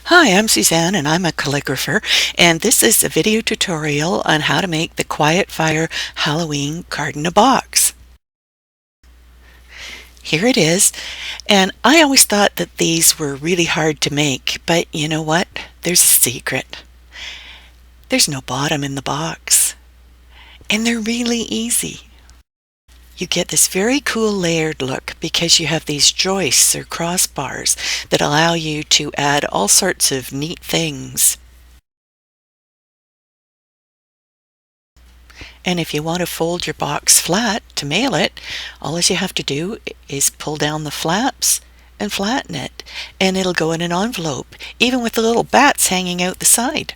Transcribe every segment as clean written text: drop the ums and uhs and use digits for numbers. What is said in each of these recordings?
Hi, I'm Suzanne and I'm a calligrapher, and this is a video tutorial on how to make the Quietfire Halloween card in a box. Here it is, and I always thought that these were really hard to make, but you know what? There's a secret. There's no bottom in the box, and they're really easy. You get this very cool layered look because you have these joists or crossbars that allow you to add all sorts of neat things. And if you want to fold your box flat to mail it, all you have to do is pull down the flaps and flatten it, and it'll go in an envelope, even with the little bats hanging out the side.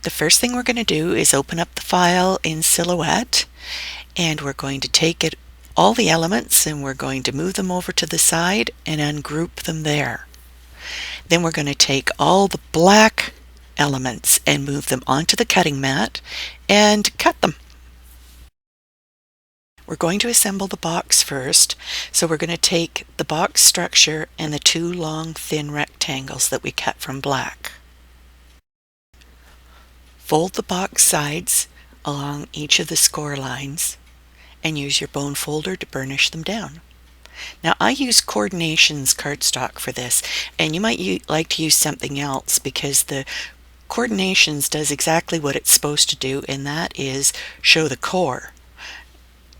The first thing we're going to do is open up the file in Silhouette, and we're going to take all the elements and we're going to move them over to the side and ungroup them there. Then we're going to take all the black elements and move them onto the cutting mat and cut them. We're going to assemble the box first, so we're going to take the box structure and the two long thin rectangles that we cut from black. Fold the box sides along each of the score lines and use your bone folder to burnish them down. Now I use Coordinations cardstock for this, and you might like to use something else because the Coordinations does exactly what it's supposed to do, and that is show the core.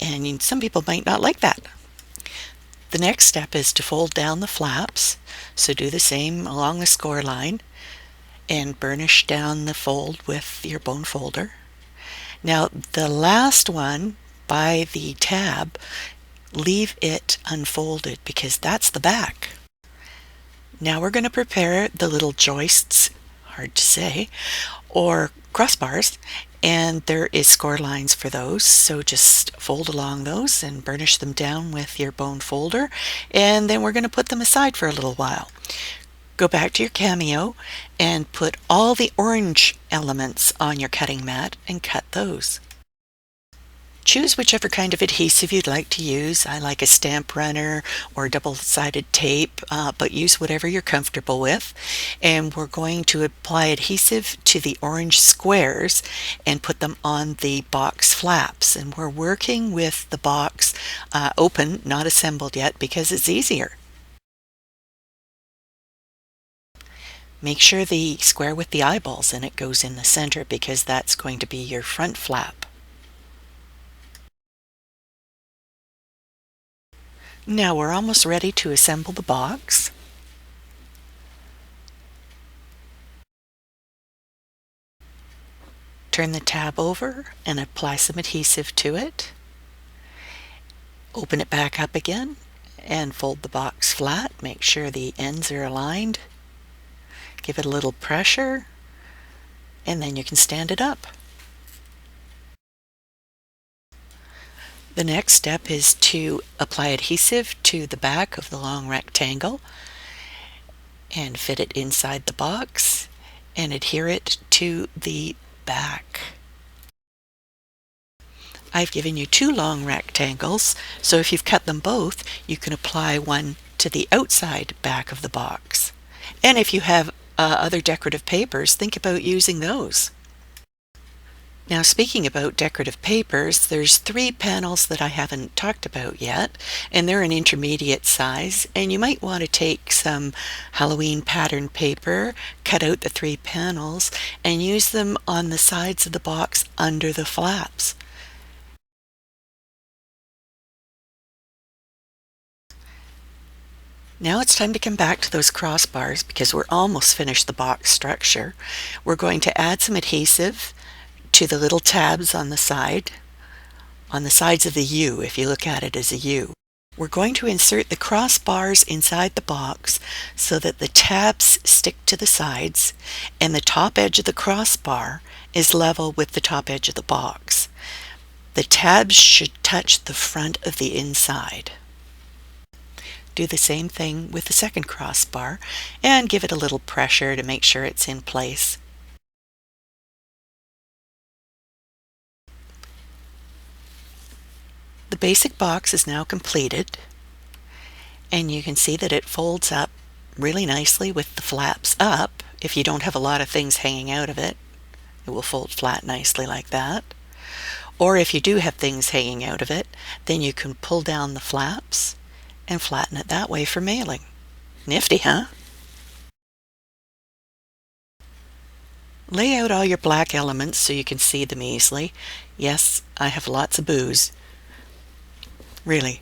And some people might not like that. The next step is to fold down the flaps, so do the same along the score line and burnish down the fold with your bone folder. Now the last one by the tab, leave it unfolded because that's the back. Now we're going to prepare the little joists, hard to say, or crossbars, and there is score lines for those, so just fold along those and burnish them down with your bone folder, and then we're going to put them aside for a little while. Go back to your Cameo and put all the orange elements on your cutting mat and cut those. Choose whichever kind of adhesive you'd like to use. I like a stamp runner or double-sided tape, but use whatever you're comfortable with. And we're going to apply adhesive to the orange squares and put them on the box flaps. And we're working with the box open, not assembled yet, because it's easier. Make sure the square with the eyeballs in it goes in the center because that's going to be your front flap. Now we're almost ready to assemble the box. Turn the tab over and apply some adhesive to it. Open it back up again and fold the box flat. Make sure the ends are aligned. Give it a little pressure, and then you can stand it up. The next step is to apply adhesive to the back of the long rectangle and fit it inside the box and adhere it to the back. I've given you two long rectangles, so if you've cut them both, you can apply one to the outside back of the box. And if you have other decorative papers, think about using those. Now, speaking about decorative papers, there's 3 panels that I haven't talked about yet, and they're an intermediate size, and you might want to take some Halloween pattern paper, cut out the 3 panels, and use them on the sides of the box under the flaps. Now it's time to come back to those crossbars because we're almost finished the box structure. We're going to add some adhesive to the little tabs on the sides of the U, if you look at it as a U. We're going to insert the crossbars inside the box so that the tabs stick to the sides and the top edge of the crossbar is level with the top edge of the box. The tabs should touch the front of the inside. Do the same thing with the second crossbar and give it a little pressure to make sure it's in place. The the basic box is now completed, and you can see that it folds up really nicely with the flaps up. If you don't have a lot of things hanging out of it, it will fold flat nicely like that. Or if you do have things hanging out of it, then you can pull down the flaps and flatten it that way for mailing. Nifty, huh? Lay out all your black elements so you can see them easily. Yes, I have lots of booze. Really.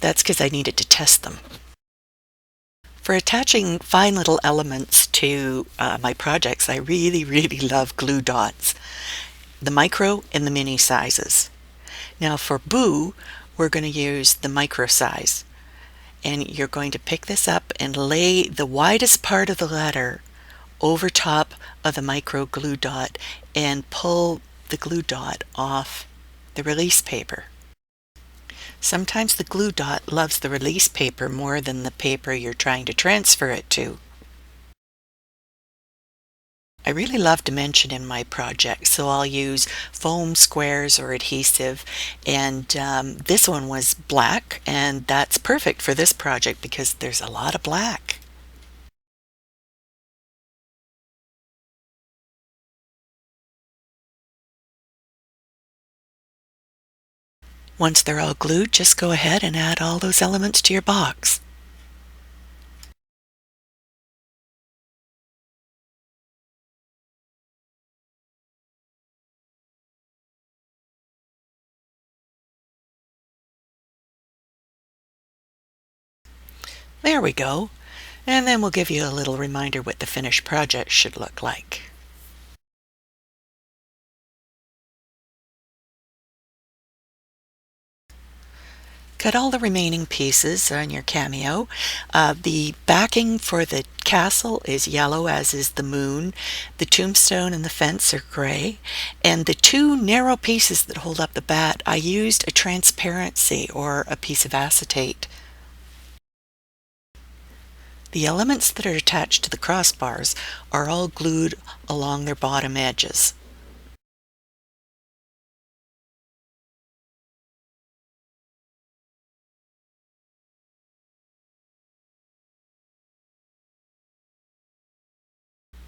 That's because I needed to test them. For attaching fine little elements to my projects, I really love glue dots. The micro and the mini sizes. Now for Boo, we're going to use the micro size. And you're going to pick this up and lay the widest part of the letter over top of the micro glue dot and pull the glue dot off the release paper. Sometimes the glue dot loves the release paper more than the paper you're trying to transfer it to. I really love dimension in my project, so I'll use foam squares or adhesive, and this one was black, and that's perfect for this project because there's a lot of black. Once they're all glued, just go ahead and add all those elements to your box. There we go. And then we'll give you a little reminder what the finished project should look like. Cut all the remaining pieces on your cameo. The backing for the castle is yellow, as is the moon. The tombstone and the fence are gray. And the two narrow pieces that hold up the bat, I used a transparency or a piece of acetate. The elements that are attached to the crossbars are all glued along their bottom edges.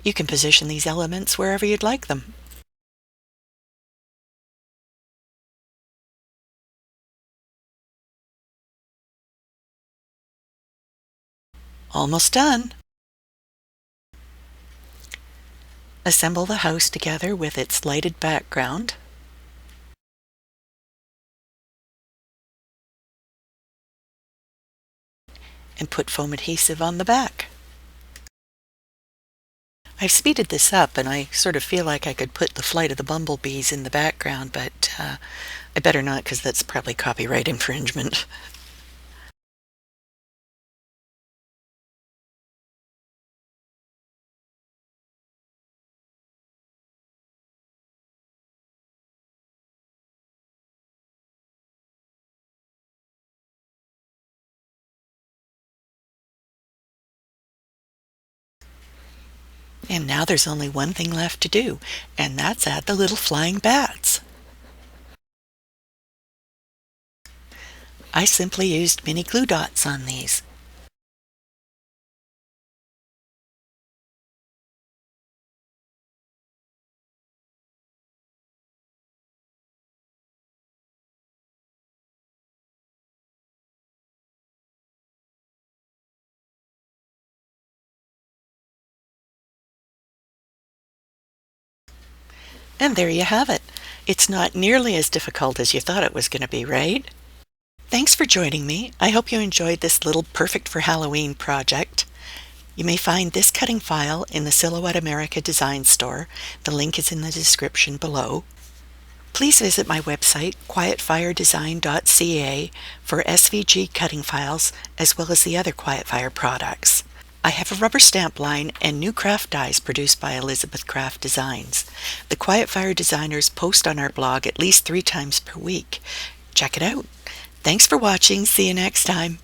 You can position these elements wherever you'd like them. Almost done. Assemble the house together with its lighted background. And put foam adhesive on the back. I've speeded this up and I sort of feel like I could put the flight of the bumblebees in the background, but I better not because that's probably copyright infringement. And now there's only one thing left to do, and that's add the little flying bats. I simply used mini glue dots on these. And there you have it. It's not nearly as difficult as you thought it was going to be, right? Thanks for joining me. I hope you enjoyed this little perfect for Halloween project. You may find this cutting file in the Silhouette America Design Store. The link is in the description below. Please visit my website, quietfiredesign.ca, for SVG cutting files as well as the other Quietfire products. I have a rubber stamp line and new craft dies produced by Elizabeth Craft Designs. The Quietfire designers post on our blog at least 3 times per week. Check it out. Thanks for watching. See you next time.